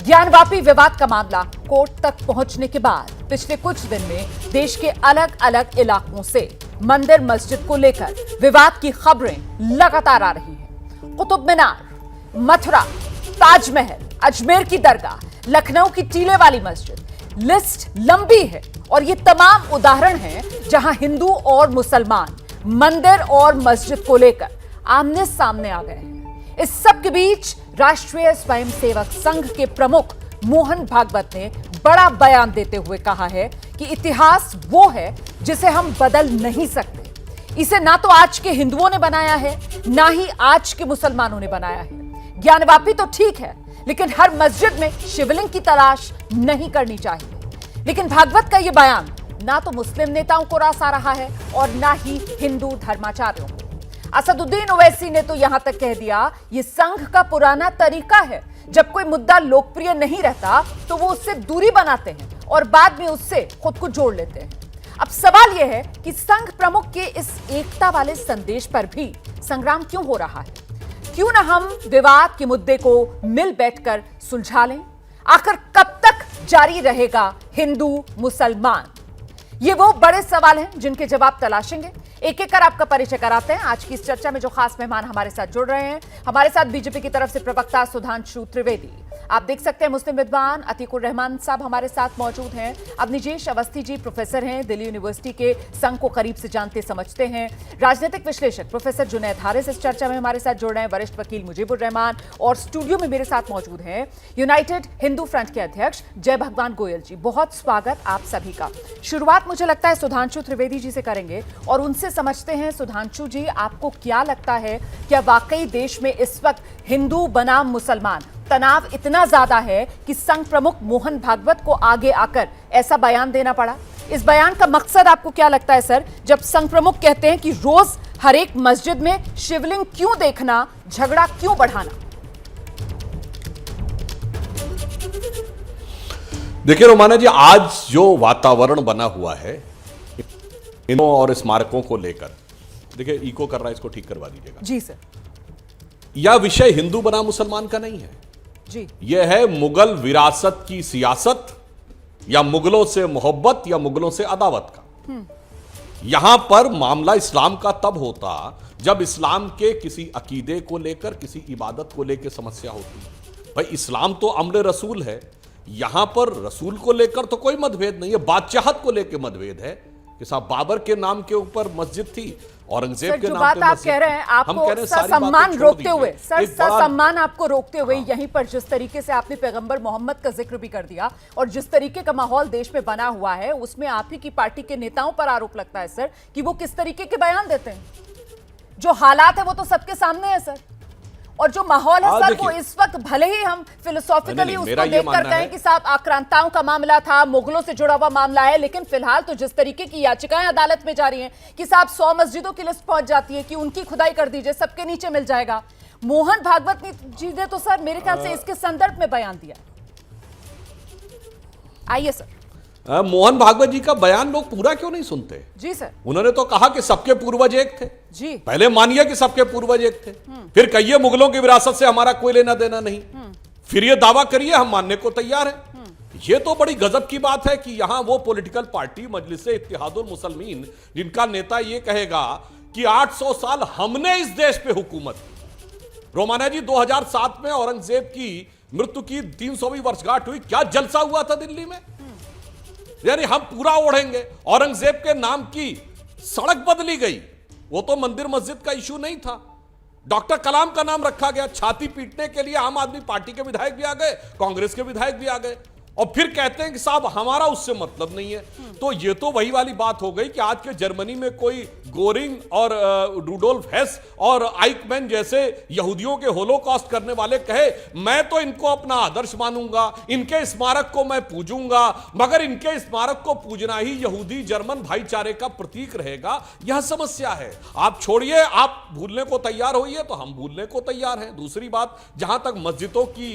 ज्ञानवापी विवाद का मामला कोर्ट तक पहुंचने के बाद पिछले कुछ दिन में देश के अलग अलग इलाकों से मंदिर मस्जिद को लेकर विवाद की खबरें लगातार आ रही हैं। कुतुब मीनार, मथुरा, ताजमहल, अजमेर की दरगाह, लखनऊ की टीले वाली मस्जिद, लिस्ट लंबी है और ये तमाम उदाहरण हैं जहां हिंदू और मुसलमान मंदिर और मस्जिद को लेकर आमने सामने आ गए हैं। इस सब के बीच राष्ट्रीय स्वयंसेवक संघ के प्रमुख मोहन भागवत ने बड़ा बयान देते हुए कहा है कि इतिहास वो है जिसे हम बदल नहीं सकते। इसे ना तो आज के हिंदुओं ने बनाया है, ना ही आज के मुसलमानों ने बनाया है। ज्ञानवापी तो ठीक है, लेकिन हर मस्जिद में शिवलिंग की तलाश नहीं करनी चाहिए। लेकिन भागवत का यह बयान ना तो मुस्लिम नेताओं को रासा रहा है और ना ही हिंदू धर्माचार्यों को। असदुद्दीन ओवैसी ने तो यहां तक कह दिया, यह संघ का पुराना तरीका है, जब कोई मुद्दा लोकप्रिय नहीं रहता तो वो उससे दूरी बनाते हैं और बाद में उससे खुद को जोड़ लेते हैं। अब सवाल यह है कि संघ प्रमुख के इस एकता वाले संदेश पर भी संग्राम क्यों हो रहा है? क्यों ना हम विवाद के मुद्दे को मिल बैठकर सुलझा लें? आखिर कब तक जारी रहेगा हिंदू मुसलमान? ये वो बड़े सवाल हैं जिनके जवाब तलाशेंगे। एक एक कर आपका परिचय कराते हैं। आज की इस चर्चा में जो खास मेहमान हमारे साथ जुड़ रहे हैं, हमारे साथ बीजेपी की तरफ से प्रवक्ता सुधांशु त्रिवेदी, आप देख सकते हैं मुस्लिम विद्वान अतीकुर रहमान साहब हमारे साथ मौजूद हैं। अवनीजेश अवस्थी जी प्रोफेसर हैं, दिल्ली यूनिवर्सिटी के संघ को करीब से जानते समझते हैं। राजनीतिक विश्लेषक प्रोफेसर जुनैद हारिस इस चर्चा में हमारे साथ जुड़ रहे हैं। वरिष्ठ वकील मुजीबुर रहमान और स्टूडियो में मेरे साथ मौजूद हैं यूनाइटेड हिंदू फ्रंट के अध्यक्ष जय भगवान गोयल जी। बहुत स्वागत आप सभी का। शुरुआत मुझे लगता है सुधांशु त्रिवेदी जी से करेंगे और उनसे समझते हैं। सुधांशु जी, आपको क्या लगता है, क्या वाकई देश में इस वक्त हिंदू बनाम मुसलमान तनाव इतना ज्यादा है कि संघ प्रमुख मोहन भागवत को आगे आकर ऐसा बयान देना पड़ा? इस बयान का मकसद आपको क्या लगता है सर, जब संघ प्रमुख कहते हैं कि रोज हर एक मस्जिद में शिवलिंग क्यों देखना, झगड़ा क्यों बढ़ाना? देखिए रोमाना जी, आज जो वातावरण बना हुआ है इन और स्मारकों को लेकर, देखिए इको कर रहा है, इसको ठीक करवा दीजिएगा जी सर। यह विषय हिंदू बनाम मुसलमान का नहीं है जी, यह है मुगल विरासत की सियासत, या मुगलों से मोहब्बत या मुगलों से अदावत का। यहां पर मामला इस्लाम का तब होता जब इस्लाम के किसी अकीदे को लेकर, किसी इबादत को लेकर समस्या होती। भाई इस्लाम तो अम्र रसूल है, यहां पर रसूल को लेकर तो कोई मतभेद नहीं है, बादशाहत को लेकर मतभेद है कि साहब बाबर के नाम के ऊपर मस्जिद थी, औरंगजेब के नाम पे आप कह रहे हैं, आपको सम्मान रोकते हुए, सर सम्मान आपको रोकते हुए, यहीं पर जिस तरीके से आपने पैगंबर मोहम्मद का जिक्र भी कर दिया और जिस तरीके का माहौल देश में बना हुआ है, उसमें आप ही की पार्टी के नेताओं पर आरोप लगता है सर कि वो किस तरीके के बयान देते हैं। जो हालात है वो तो सबके सामने है सर, और जो माहौल है सर वो इस वक्त, भले ही हम फिलोसॉफिकली उसको देखकर कहें कि साहब आक्रांताओं का मामला था, मुगलों से जुड़ा हुआ मामला है, लेकिन फिलहाल तो जिस तरीके की याचिकाएं अदालत में जारी हैं कि साहब 100 मस्जिदों की लिस्ट पहुंच जाती है कि उनकी खुदाई कर दीजिए, सबके नीचे मिल जाएगा। मोहन भागवत जी ने तो सर मेरे ख्याल से इसके संदर्भ में बयान दिया। आइए सर। मोहन भागवत जी का बयान लोग पूरा क्यों नहीं सुनते? जी सर। उन्होंने तो कहा कि सबके पूर्वज एक थे जी, पहले मानिए कि सबके पूर्वज एक थे, फिर कहिए मुगलों की विरासत से हमारा कोई लेना देना नहीं, फिर ये दावा करिए हम मानने को तैयार हैं। ये तो बड़ी गजब की बात है कि यहां वो पॉलिटिकल पार्टी मजलिसे इत्तेहादुल मुसलमीन, जिनका नेता ये कहेगा कि 800 साल हमने इस देश पे हुकूमत की। रोमाना जी, 2007 में औरंगजेब की मृत्यु की 300वीं वर्षगांठ हुई, क्या जलसा हुआ था दिल्ली में, यानी हम पूरा ओढ़ेंगे। औरंगजेब के नाम की सड़क बदली गई, वो तो मंदिर मस्जिद का इशू नहीं था, डॉक्टर कलाम का नाम रखा गया। छाती पीटने के लिए आम आदमी पार्टी के विधायक भी आ गए, कांग्रेस के विधायक भी आ गए, और फिर कहते हैं कि साहब हमारा उससे मतलब नहीं है। तो ये तो वही वाली बात हो गई कि आज के जर्मनी में कोई गोरिंग और रूडोल्फ हेस और आइकमैन जैसे यहूदियों के होलोकॉस्ट करने वाले कहे, मैं तो इनको अपना आदर्श मानूंगा, इनके स्मारक को मैं पूजूंगा, मगर इनके स्मारक को पूजना ही यहूदी जर्मन भाईचारे का प्रतीक रहेगा। यह समस्या है। आप छोड़िए, आप भूलने को तैयार होइए तो हम भूलने को तैयार हैं। दूसरी बात, जहां तक मस्जिदों की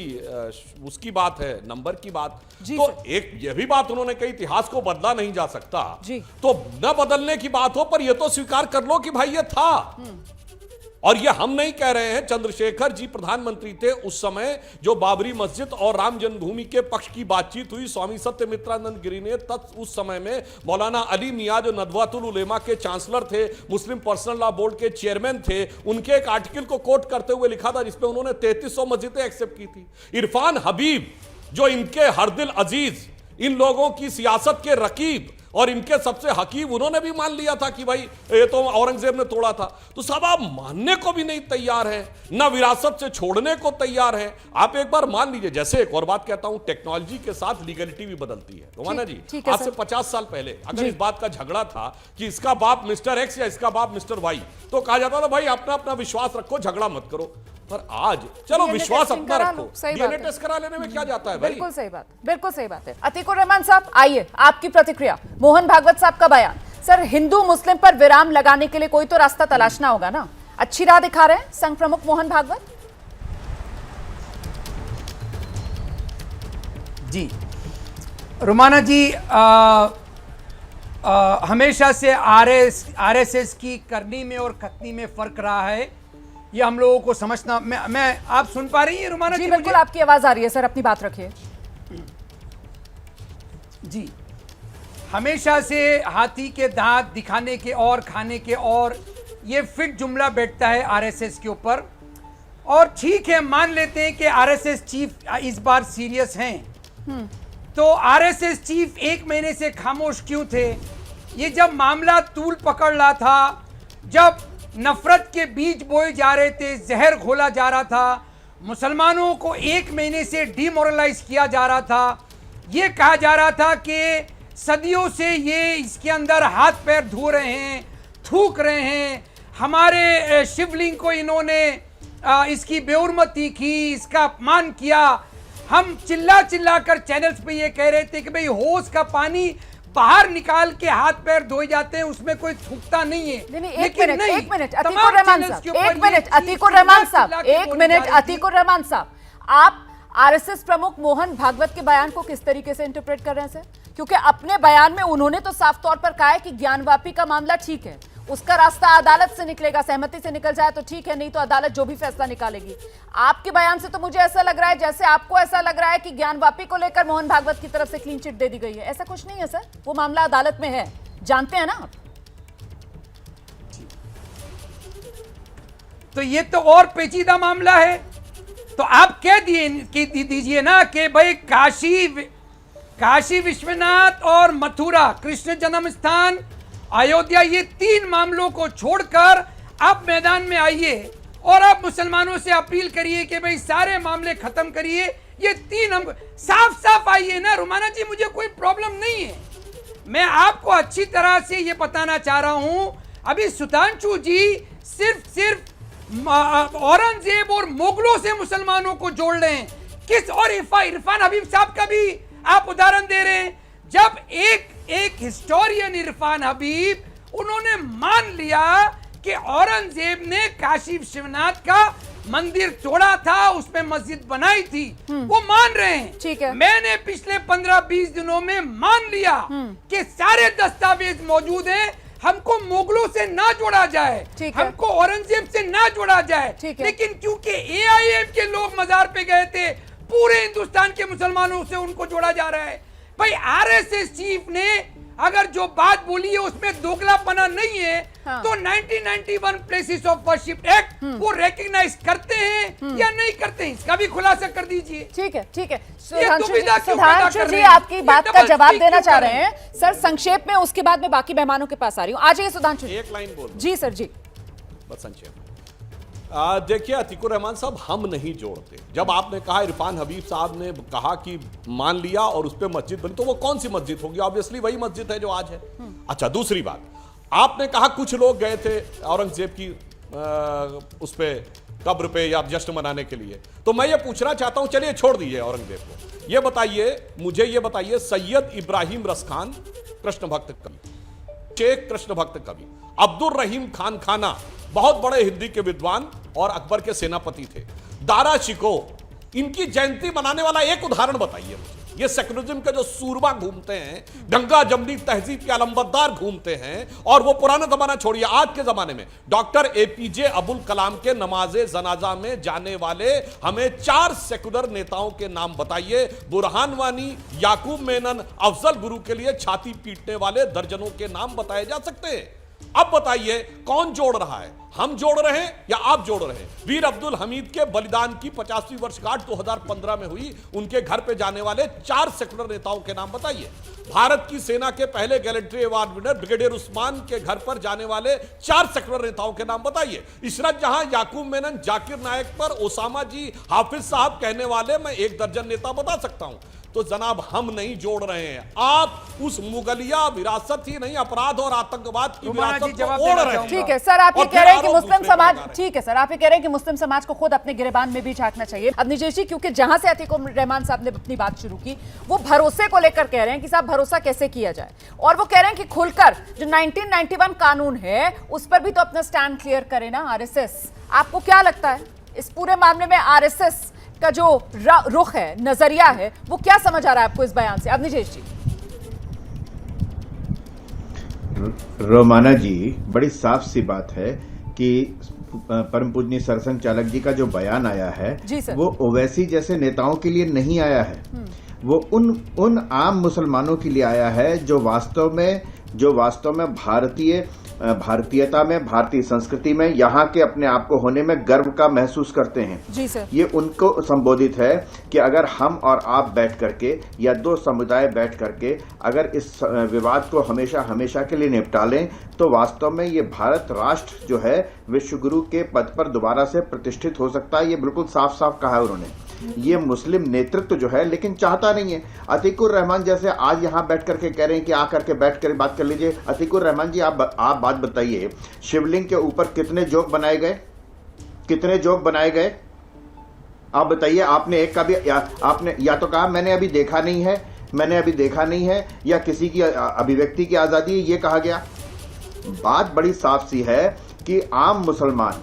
उसकी बात है, नंबर की बात, तो एक यह भी बात उन्होंने कही, इतिहास को बदला नहीं जा सकता, तो न बदलने की बात हो, पर यह तो स्वीकार कर लो कि भाई ये था। और ये हम नहीं कह रहे हैं, चंद्रशेखर जी प्रधानमंत्री थे उस समय, जो बाबरी मस्जिद और राम जन्मभूमि के पक्ष की बातचीत हुई, स्वामी सत्यमित्रानंद गिरी ने उस समय में मौलाना अली मियां जो नदवातुल उलेमा के चांसलर थे, मुस्लिम पर्सनल लॉ बोर्ड के चेयरमैन थे, उनके एक आर्टिकल को कोट करते हुए लिखा था जिसमें उन्होंने 3300 मस्जिदें एक्सेप्ट की थी। इरफान हबीब जो इनके हरदिल अजीज, इन लोगों की सियासत के रकीब और इनके सबसे हकीम, उन्होंने भी मान लिया था कि भाई ये तो औरंगजेब ने तोड़ा था। तो सब आप मानने को भी नहीं तैयार हैं, ना विरासत से छोड़ने को तैयार हैं। आप एक बार मान लीजिए, जैसे एक और बात कहता हूं, टेक्नोलॉजी के साथ लीगलिटी भी बदलती है। रोमाना जी, आज से 50 साल पहले अगर इस बात का झगड़ा था कि इसका बाप मिस्टर एक्स या इसका बाप मिस्टर वाई, तो कहा जाता था भाई अपना अपना विश्वास रखो, झगड़ा मत करो। पर आज चलो विश्वास अपना रखो, डीएनए टेस्ट करा लेने में क्या जाता है भाई। बिल्कुल सही बात, बिल्कुल सही बात है। अतीकुर रहमान साहब, आइए आपकी प्रतिक्रिया। मोहन भागवत साहब का बयान, सर हिंदू मुस्लिम पर विराम लगाने के लिए कोई तो रास्ता तलाशना होगा ना। अच्छी राह दिखा रहे हैं संघ प्रमुख मोहन भागवत जी। रोमाना जी, हमेशा से आरएसएस की करनी में और खतनी में फर्क रहा है, ये हम लोगों को समझना। मैं आप सुन पा रही हैं रोमाना जी? बिल्कुल आपकी आवाज आ रही है सर, अपनी बात रखिए जी। हमेशा से हाथी के दांत दिखाने के और खाने के और, ये फिट जुमला बैठता है आरएसएस के ऊपर। और ठीक है, मान लेते हैं कि आरएसएस चीफ इस बार सीरियस हैं। तो आरएसएस चीफ एक महीने से खामोश क्यों थे? ये जब मामला तूल पकड़ रहा था, जब नफरत के बीज बोए जा रहे थे, जहर घोला जा रहा था, मुसलमानों को एक महीने से डिमोरलाइज किया जा रहा था, ये कहा जा रहा था कि सदियों से ये इसके अंदर हाथ पैर धो रहे हैं, थूक रहे हैं, हमारे शिवलिंग को इन्होंने इसकी बेहुरमती की, इसका अपमान किया। हम चिल्ला चिल्ला कर चैनल्स पे ये कह रहे थे कि भाई होश का पानी बाहर निकाल के हाथ पैर धोए जाते हैं, उसमें कोई थूकता नहीं है। एक मिनट अतीकुर रहमान साहब, आप आरएसएस प्रमुख मोहन भागवत के बयान को किस तरीके से इंटरप्रेट कर रहे हैं सर? क्योंकि अपने बयान में उन्होंने तो साफ तौर पर कहा है कि ज्ञानवापी का मामला ठीक है, उसका रास्ता अदालत से निकलेगा, सहमति से निकल जाए तो ठीक है, नहीं तो अदालत जो भी फैसला निकालेगी। आपके बयान से तो मुझे ऐसा लग रहा है जैसे आपको ऐसा लग रहा है कि ज्ञानवापी को लेकर मोहन भागवत की तरफ से क्लीन चिट दे दी गई है। ऐसा कुछ नहीं है सर, वो मामला अदालत में है, जानते हैं ना आप। तो ये तो और पेचीदा मामला है। तो आप कह दीजिए ना कि भाई काशी विश्वनाथ और मथुरा कृष्ण जन्म स्थान, अयोध्या, ये 3 मामलों को छोड़कर आप मैदान में आइए और आप मुसलमानों से अपील करिए कि भाई सारे मामले खत्म करिए। ये 3 हम साफ साफ आइए ना रोमाना जी, मुझे कोई प्रॉब्लम नहीं है। मैं आपको अच्छी तरह से ये बताना चाह रहा हूं, अभी सुधांशु जी सिर्फ औरंगजेब और मुगलों से मुसलमानों को जोड़ रहे हैं। किस और इरफान हबीब साहब का भी आप उदाहरण दे रहे हैं। जब एक हिस्टोरियन इरफान हबीब, उन्होंने मान लिया कि औरंगजेब ने काशी विश्वनाथ का मंदिर तोड़ा था, उसमें मस्जिद बनाई थी, वो मान रहे हैं। ठीक है। मैंने पिछले 15-20 दिनों में मान लिया कि सारे दस्तावेज मौजूद हैं, हमको मुगलों से ना जोड़ा जाए, हमको औरंगजेब से ना जोड़ा जाए। लेकिन क्योंकि एआईएम के लोग मजार पे गए थे, पूरे हिंदुस्तान के मुसलमानों से उनको जोड़ा जा रहा है। भाई आरएसएस चीफ ने अगर जो बात बोली है उसमें दोगलापना नहीं है, तो 1991 प्लेसेस ऑफ वर्शिप एक्ट वो रिकॉग्नाइज करते हैं या नहीं करते हैं, इसका भी खुलासा कर दीजिए। ठीक है, ठीक है। सुधांशु जी आपकी बात का जवाब देना चाह रहे हैं सर, संक्षेप में, उसके बाद मैं बाकी मेहमानों के पास आ रही हूँ। आ जाइए सुधांशु जी। एक लाइन बोल। जी सर, जी बस संक्षेप। देखिए अतीकुर रहमान साहब, हम नहीं जोड़ते। जब आपने कहा इरफान हबीब साहब ने कहा कि मान लिया और उस पर मस्जिद बनी, तो वो कौन सी मस्जिद होगी? ऑब्वियसली वही मस्जिद है जो आज है। अच्छा, दूसरी बात, आपने कहा कुछ लोग गए थे औरंगजेब की उस पे कब्र पे या जश्न मनाने के लिए। तो मैं ये पूछना चाहता हूं, चलिए छोड़ दीजिए औरंगजेब को, ये बताइए मुझे, ये बताइए सैयद इब्राहिम रसखान कृष्ण भक्त कवि, शेख कृष्ण भक्त कवि, अब्दुल रहीम खान खाना बहुत बड़े हिंदी के विद्वान और अकबर के सेनापति थे, दारा शिको, इनकी जयंती मनाने वाला एक उदाहरण बताइए मुझे। ये सेकुलरिज्म के जो सूरमा घूमते हैं, गंगा जमनी तहजीब के अलंबरदार घूमते हैं, और वो पुराना जमाना छोड़िए, आज के जमाने में डॉक्टर एपीजे अब्दुल कलाम के नमाजे जनाजा में जाने वाले हमें 4 सेकुलर नेताओं के नाम बताइए। बुरहान वानी, याकूब मेनन, अफजल गुरु के लिए छाती पीटने वाले दर्जनों के नाम बताए जा सकते हैं। अब बताइए कौन जोड़ रहा है, हम जोड़ रहे हैं या आप जोड़ रहे हैं? वीर अब्दुल हमीद के बलिदान की 50वीं वर्षगांठ 2015 में हुई, उनके घर पे जाने वाले 4 सेकुलर नेताओं के नाम बताइए। भारत की सेना के पहले gallantry award winner brigadier Usman के घर पर जाने वाले 4 सेकुलर नेताओं के नाम बताइए। इशरत जहां, याकूब मेनन, जाकिर नायक पर ओसामा जी, हाफिज साहब कहने वाले मैं 1 दर्जन नेता बता सकता हूं। तो जनाब हम नहीं जोड़ रहे हैं, आप उस मुगलिया विरासत ही नहीं, अपराध और आतंकवाद की विरासत को ओढ़ रहे हैं। ठीक है सर, आप ये कह रहे हैं कि मुस्लिम समाज, ठीक है सर, आप ये कह रहे हैं कि मुस्लिम समाज को खुद अपने गिरेबान में भी झांकना चाहिए। अब निजेश जी, क्योंकि जहां से अतीक रहमान साहब ने अपनी बात शुरू की, वो भरोसे को लेकर कह रहे हैं कि साहब भरोसा कैसे किया जाए, और वो कह रहे हैं कि खुलकर जो 1991 कानून है उस पर भी तो अपना स्टैंड क्लियर करे ना आरएसएस। आपको क्या लगता है इस पूरे मामले में आरएसएस का जो रुख है, नजरिया है, वो क्या समझ आ रहा है आपको इस बयान से? अब निजेश जी। रोमाना जी, बड़ी साफ सी बात है कि परम पूजनीय सरसंघ चालक जी का जो बयान आया है वो ओवैसी जैसे नेताओं के लिए नहीं आया है, वो उन आम मुसलमानों के लिए आया है जो वास्तव में भारतीयता में, भारतीय संस्कृति में, यहाँ के अपने आप को होने में गर्व का महसूस करते हैं। जी सर। ये उनको संबोधित है कि अगर हम और आप बैठ करके या 2 समुदाय बैठ करके अगर इस विवाद को हमेशा के लिए निपटा लें तो वास्तव में ये भारत राष्ट्र जो है विश्वगुरु के पद पर दोबारा से प्रतिष्ठित हो सकता है। ये बिल्कुल साफ साफ कहा है उन्होंने। ये मुस्लिम नेतृत्व जो है लेकिन चाहता नहीं है। अतीकुर रहमान जैसे आज यहाँ बैठ करके कह रहे हैं कि आकर के बैठ कर बात कर लीजिए। अतीकुर रहमान जी, आप बात बताइए, शिवलिंग के ऊपर कितने जोक बनाए गए? आप बताइए। आपने एक का भी आपने या तो कहा मैंने अभी देखा नहीं है, या किसी की अभिव्यक्ति की आजादी है, ये कहा गया। बात बड़ी साफ सी है कि आम मुसलमान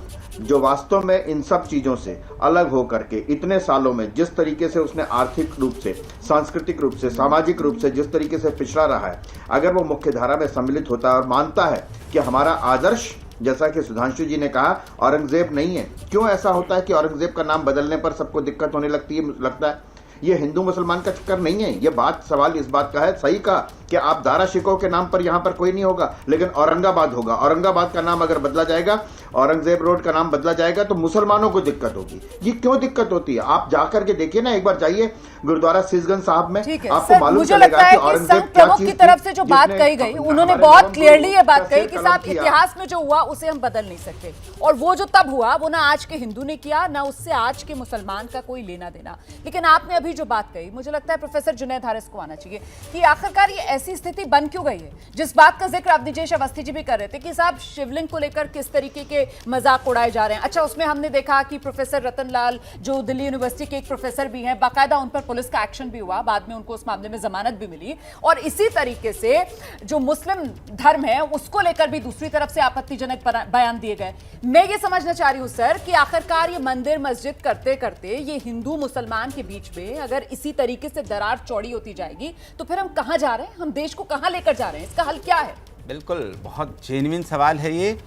जो वास्तव में इन सब चीजों से अलग होकर के इतने सालों में जिस तरीके से उसने आर्थिक रूप से, सांस्कृतिक रूप से, सामाजिक रूप से जिस तरीके से पिछड़ा रहा है, अगर वो मुख्य धारा में सम्मिलित होता है और मानता है कि हमारा आदर्श, जैसा कि सुधांशु जी ने कहा, औरंगजेब नहीं है। क्यों ऐसा होता है कि औरंगजेब का नाम बदलने पर सबको दिक्कत होने लगता है? ये हिंदू मुसलमान का चक्कर नहीं है। ये सवाल इस बात का है, सही कहा कि आप दारा शिकोह के नाम पर यहां पर कोई नहीं होगा, लेकिन औरंगाबाद होगा। औरंगाबाद का नाम अगर बदला जाएगा, औरंगजेब रोड का नाम बदला जाएगा, तो मुसलमानों को दिक्कत होगी। ये क्यों दिक्कत होती है? आप जाकर के देखिए ना, एक बार जाइए गुरुद्वारा सीसगंज साहब में, आपको मालूम चलेगा कि औरंगजेब क्या चीज की तरफ से जो बात कही गई, उन्होंने बहुत क्लियरली ये बात कही कि साहब इतिहास में जो हुआ उसे हम बदल नहीं सकते, और वो जो तब हुआ वो ना आज के हिंदू ने किया, ना उससे आज के मुसलमान का कोई लेना देना। लेकिन आपने अभी जो बात कही, मुझे लगता है प्रोफेसर जुनैद हारिस को आना चाहिए कि आखिरकार ये ऐसी स्थिति बन क्यों गई है, जिस बात का जिक्र अब निजेश अवस्थी जी भी कर रहे थे कि साहब शिवलिंग को लेकर किस तरीके के मजाक उड़ाए जा रहे हैं। अच्छा, उसमें हमने देखा कि प्रोफेसर रतन लाल जो दिल्ली यूनिवर्सिटी के एक प्रोफेसर भी हैं, बाकायदा उन पर पुलिस का एक्शन भी हुआ, बाद में उनको उस मामले में जमानत भी मिली, और इसी तरीके से जो मुस्लिम धर्म है उसको लेकर भी दूसरी तरफ से आपत्तिजनक बयान दिए गए। मैं ये समझना चाह रही हूं सर कि आखिरकार ये मंदिर मस्जिद करते करते ये हिंदू मुसलमान के बीच में अगर इसी तरीके से दरार चौड़ी होती जाएगी तो फिर हम कहां जा रहे हैं, हम देश को कहां लेकर जा रहे हैं, इसका हल क्या है? बिल्कुल, बहुत जेन्युइन सवाल है ये,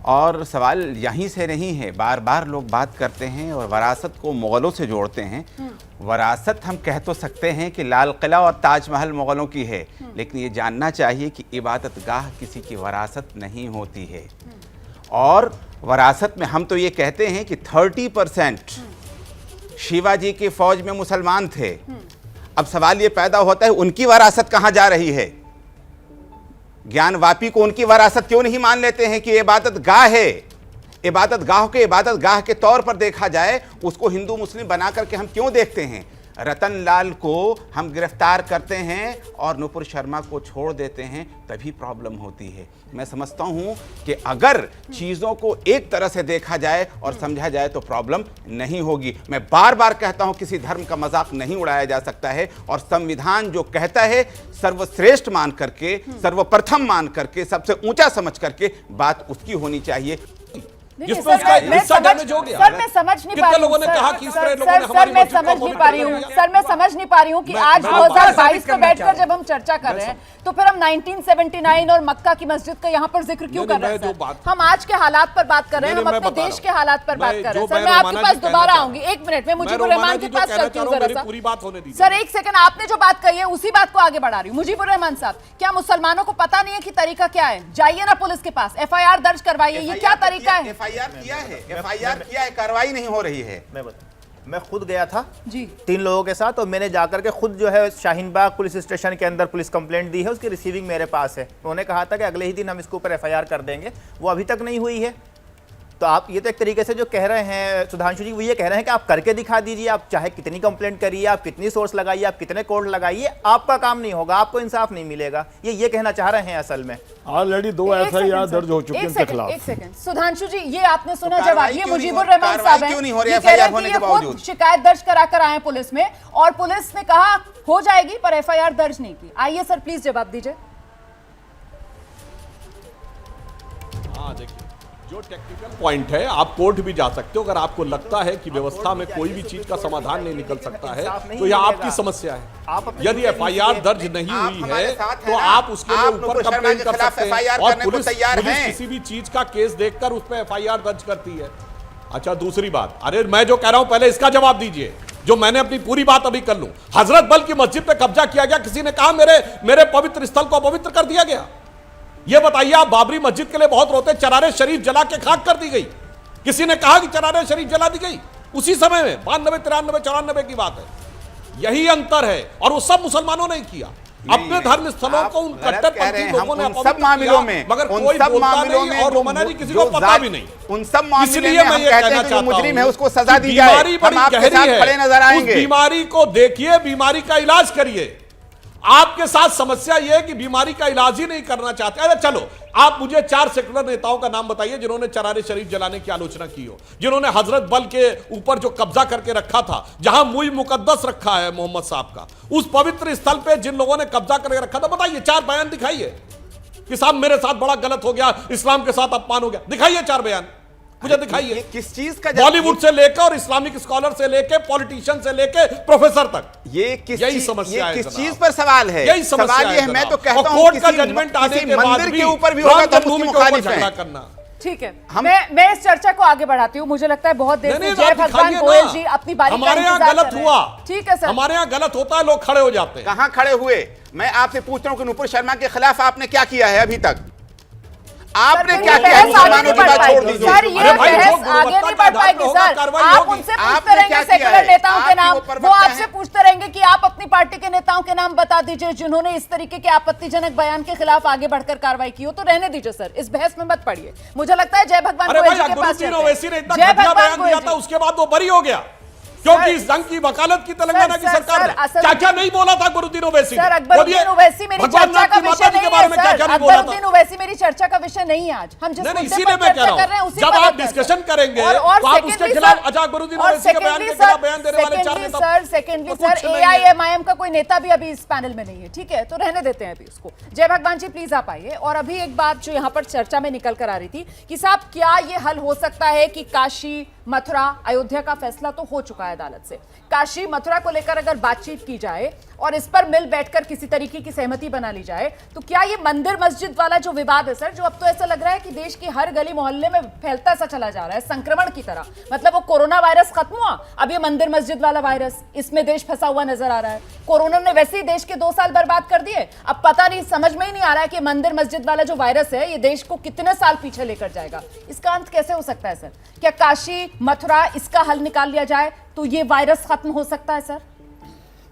और सवाल यहीं से नहीं है। बार बार लोग बात करते हैं और वरासत को मुग़लों से जोड़ते हैं। वरासत हम कह तो सकते हैं कि लाल किला और ताजमहल मुग़लों की है, लेकिन ये जानना चाहिए कि इबादत गाह किसी की वरासत नहीं होती है। और वरासत में हम तो ये कहते हैं कि 30% शिवाजी की फौज में मुसलमान थे। अब सवाल ये पैदा होता है उनकी वरासत कहाँ जा रही है? ज्ञानवापी को उनकी वरासत क्यों नहीं मान लेते हैं कि इबादत गाह है? इबादत गाह के इबादत गाह के तौर पर देखा जाए, उसको हिंदू मुस्लिम बना करके हम क्यों देखते हैं? रतन लाल को हम गिरफ्तार करते हैं और नुपुर शर्मा को छोड़ देते हैं, तभी प्रॉब्लम होती है। मैं समझता हूं कि अगर चीज़ों को एक तरह से देखा जाए और समझा जाए तो प्रॉब्लम नहीं होगी। मैं बार बार कहता हूं किसी धर्म का मजाक नहीं उड़ाया जा सकता है, और संविधान जो कहता है सर्वश्रेष्ठ मान करके, सर्वप्रथम मान करके, सबसे ऊंचा समझ करके बात उसकी होनी चाहिए। जिसमें सर, उसका मैं हिस्सा समझ- डैमेज हो गया। सर मैं समझ नहीं पा कितने रही हूँ लोगों ने सर, कहा कि इस तरह सर, लोगों ने सर, हमारी मैं मस्जिद को समझ नहीं पा रही हूँ पवित्र सर, मैं समझ नहीं पा रही हूँ कि आज मैं 2022 करना पे बैठकर चाह रहा जब हम चर्चा कर रहे हैं तो फिर हम 1979 और मक्का की मस्जिद का यहाँ पर जिक्र क्यों नहीं, कर रहे मैं जो हैं बात- सर? हम आज के हालात पर बात कर रहे हैं, नहीं, हम मैं अपने बता देश रहा के हालात पर हूं। बात मैं कर रहे हैं जो सर। मैं मैं आपके रोमाना पास जी कहना दोबारा चाहता आऊंगी, हूं। 1 मिनट में मुजीबुर मैं रहमान रोमाना के जी जो पास कहना चलती चाह हूँ रहा हूं, जरा मेरी सा। पूरी बात होने दीजिए। सर 1 सेकंड, आपने जो बात कही है उसी बात को आगे बढ़ा रही हूँ। मुजीबुर रहमान साहब, क्या मुसलमानों को पता नहीं है कि तरीका क्या है? जाइए ना पुलिस के पास, FIR दर्ज करवाइए, ये क्या तरीका है? FIR किया है, FIR किया है, कार्रवाई नहीं हो रही है। मैं खुद गया था जी 3 लोगों के साथ, और मैंने जाकर के खुद जो है शाहीन बाग पुलिस स्टेशन के अंदर पुलिस कंप्लेंट दी है, उसकी रिसीविंग मेरे पास है। उन्होंने कहा था कि अगले ही दिन हम इसके ऊपर FIR कर देंगे, वो अभी तक नहीं हुई है। तो आप ये तो एक तरीके से जो कह रहे हैं सुधांशु जी, वो ये कह रहे हैं कि आप करके दिखा दीजिए, आप चाहे कितनी कंप्लेंट करिए, आप कितनी सोर्स लगाइए, आप कितने कोर्ट लगाइए, आपका काम नहीं होगा, आपको इंसाफ नहीं मिलेगा। ये कहना चाह रहे हैं असल में। ऑलरेडी 2 FIR दर्ज हो चुके हैं इनके खिलाफ। एक सेकंड सुधांशु जी, ये आपने सुना तो जवाब, कार्रवाई ये क्यों नहीं मुजीबुर हो- रहमान कार्रवाई साहब क्यों नहीं हो हैं, रही ये FIR कह रहे हैं होने कि के ये खुद बावजूद? शिकायत दर्ज करा कर आए पुलिस में, और पुलिस ने कहा हो जाएगी पर FIR दर्ज नहीं की। आइए सर प्लीज जवाब दीजिए। हाँ देखिए, जो टेक्निकल पॉइंट है, आप कोर्ट भी जा सकते हो अगर आपको लगता है कि व्यवस्था में कोई भी चीज का समाधान नहीं निकल सकता है, तो यह आपकी समस्या है। यदि FIR दर्ज नहीं आप हुई हमारे है साथ तो हैं ना? आप उसके लिए आप ऊपर नुपुर शर्मा कंप्लेन के कर खिलाफ सकते हैं, FIR और करने को पुलिस तैयार हैं। किसी भी चीज का केस देखकर उस पर FIR दर्ज करती है। अच्छा दूसरी बात, अरे मैं जो कह रहा हूं पहले इसका जवाब दीजिए, जो मैंने अपनी पूरी बात अभी कर लूं। हजरत बल की मस्जिद पे कब्जा किया गया, किसी ने कहा मेरे पवित्र स्थल को अपवित्र कर दिया गया? ये बताइए, आप बाबरी मस्जिद के लिए बहुत रोते, चरारे शरीफ जला के खाक कर दी गई। किसी ने कहा कि चरारे शरीफ जला दी गई? उसी समय में 92, 93, 94 की बात है। यही अंतर है, और वो सब मुसलमानों ने किया। अपने धर्म स्थलों को उन कट्टरपंथी लोगों ने सब मामलों में, मगर उन कोई सब बोलता मामलों नहीं, में और रोमाना जी किसी को पता भी नहीं। उन सब मामलों इसलिए में मैं हम ये कहते कहना हैं कि जो चाहता मुजरिम है हूं उसको सजा कि दी जाए। बीमारी बड़ी हम आपके गहरी साथ है, खड़े नजर आएंगे। उस बीमारी को देखिए, बीमारी का इलाज करिए। आपके साथ समस्या यह है कि बीमारी का इलाज ही नहीं करना चाहते। अरे चलो, आप मुझे 4 सेकुलर नेताओं का नाम बताइए जिन्होंने चरारे शरीफ जलाने की आलोचना की हो, जिन्होंने हजरत बल के ऊपर जो कब्जा करके रखा था, जहां मुई मुकद्दस रखा है मोहम्मद साहब का, उस पवित्र स्थल पे जिन लोगों ने कब्जा करके रखा था, बताइए 4 बयान दिखाइए कि साहब मेरे साथ बड़ा गलत हो गया, इस्लाम के साथ अपमान हो गया। दिखाइए 4 बयान, मुझे दिखाइए। ये किस चीज का बॉलीवुड से लेकर और इस्लामिक स्कॉलर से लेकर पॉलिटिशियन से लेकर प्रोफेसर तक, ये किस यही चीज, समस्या है ये किस जनाब। चीज पर सवाल है? यही समस्या सवाल ये है, है मैं तो जनाब। कहता और हूं कोर्ट का किसी जजमेंट आने किसी के बाद मंदिर भी के ऊपर भी होगा राम तो हम उसकी जन्मभूमि के ऊपर मुखालिफ झगड़ा हैं। करना। ठीक है, हम- मैं इस चर्चा को आगे बढ़ाती हूँ। मुझे लगता है बहुत देर से नहीं, जय आप भगवान दिखाइए गोयल ना। जी अपनी बारी का हमारे यहाँ इंतजार गलत कर रहे हुआ, हैं। ठीक है सर, हमारे यहाँ गलत होता है, लोग खड़े हो जाते हैं। कहां खड़े हुए? मैं आपसे पूछ रहा हूं कि नुपुर शर्मा के खिलाफ आपने क्या किया है अभी तक? आपने सर, क्या ये किया है? बहस आगे मुसलमानों नहीं की बढ़ बात छोड़ पाएगी। दीजिए। सर, ये अरे भाई, बहस जो आगे गुणवत्ता नहीं के बढ़ आधार पाएगी पर होगा, सर। कार्रवाई आप होगी। उनसे पूछते आपने रहेंगे क्या किया सेकुलर है? नेताओं के आपके नाम, ऊपर वो बकता आपसे है। पूछते रहेंगे कि आप अपनी पार्टी के नेताओं के नाम बता दीजिए जिन्होंने इस तरीके के आपत्तिजनक बयान के खिलाफ आगे बढ़कर कार्रवाई की हो। तो रहने दीजिए सर, इस बहस में मत पड़िए। मुझे लगता है जय भगवान अरे गोयल भाई, जी के पास अकबरुद्दीन चलते ओवैसी ने हैं। इतना जय घटिया भगवान बयान गोयल दिया था, जी। उसके बाद वो बरी हो गया क्योंकि सर- इस जंग की वकालत की तेलंगाना की सर, सरकार सर, ने असल- क्या क्या नहीं बोला था अकबरुद्दीन ओवैसी ने? सर, अकबरुद्दीन बोलिए, ओवैसी मेरी भगवान चर्चा नाथ का की विषय माता जी नहीं के बारे है में क्या सर। क्या नहीं बोला था? अकबरुद्दीन ओवैसी मेरी चर्चा का विषय नहीं है आज। हम जिस नहीं, मुद्दे इसीलिए पर मैं कह चर्चा रहा कर रहे हैं हूं, उसी जब पर आप बात डिस्कशन करते हैं। करेंगे और तो आप उसके secondly, खिलाफ सर- अच्छा अकबरुद्दीन और ओवैसी के बयान के secondly, खिलाफ सर- बयान देने वाले 4 secondly, नेता सर, secondly, तो कुछ सर, नहीं है। AIMIM का कोई नेता भी अभी इस पैनल में नहीं है। ठीक है, तो रहने देते हैं अभी उसको। जय भगवान जी प्लीज आप आइए। और अभी एक बात जो यहाँ पर चर्चा में निकल कर आ रही थी कि साहब क्या ये हल हो सकता है कि काशी, मथुरा, अयोध्या का फैसला तो हो चुका है अदालत से, काशी मथुरा को लेकर अगर बातचीत की जाए और इस पर मिल बैठकर किसी तरीके की सहमति बना ली जाए, तो क्या ये मंदिर मस्जिद वाला जो विवाद है सर, जो अब तो ऐसा लग रहा है कि देश की हर गली मोहल्ले में फैलता सा चला जा रहा है संक्रमण की तरह, मतलब वो कोरोना वायरस खत्म हुआ, अब ये मंदिर मस्जिद वाला वायरस, इसमें देश फंसा हुआ नजर आ रहा है। कोरोना ने वैसे ही देश के 2 साल बर्बाद कर दिए, अब पता नहीं, समझ में ही नहीं आ रहा है कि मंदिर मस्जिद वाला जो वायरस है ये देश को कितने साल पीछे लेकर जाएगा। इसका अंत कैसे हो सकता है सर? क्या काशी मथुरा इसका हल निकाल लिया जाए तो ये वायरस खत्म हो सकता है सर?